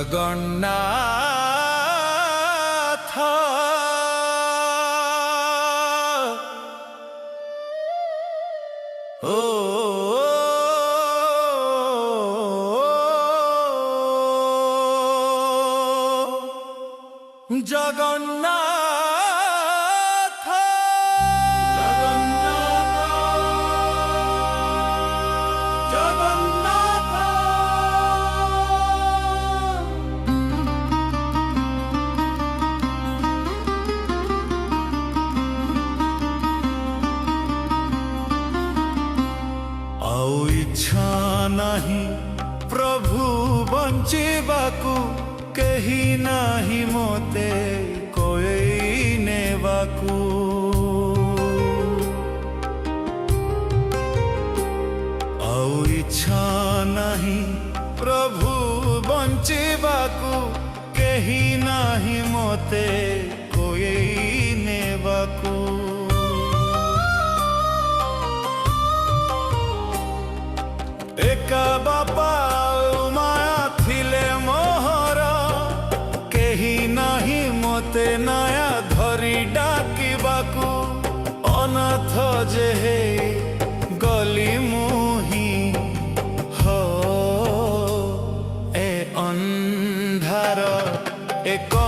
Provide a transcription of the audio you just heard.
জগন্নাথ ও জগন্নাথ জগন্নাথ ଆଉ ଇଚ୍ଛା ନାହିଁ ପ୍ରଭୁ ବଞ୍ଚିବାକୁ କେହି ନାହିଁ ମୋତେ କୋଇ ନେବାକୁ ଆଉ ଇଚ୍ଛା ନାହିଁ ପ୍ରଭୁ ବଞ୍ଚିବାକୁ କେହି ନାହିଁ ମୋତେ କୋଇ ନେବାକୁ ଏକା ବାପା ମାଆ ଥିଲେ ମୋହର କେହି ନାହିଁ ମୋତେ ନାୟା ଧରି ଡାକିବାକୁ ଅନାଥ ଯେ ଗଲି ମୁଁ ହିଁ ଏ ଅନ୍ଧାର ଏକ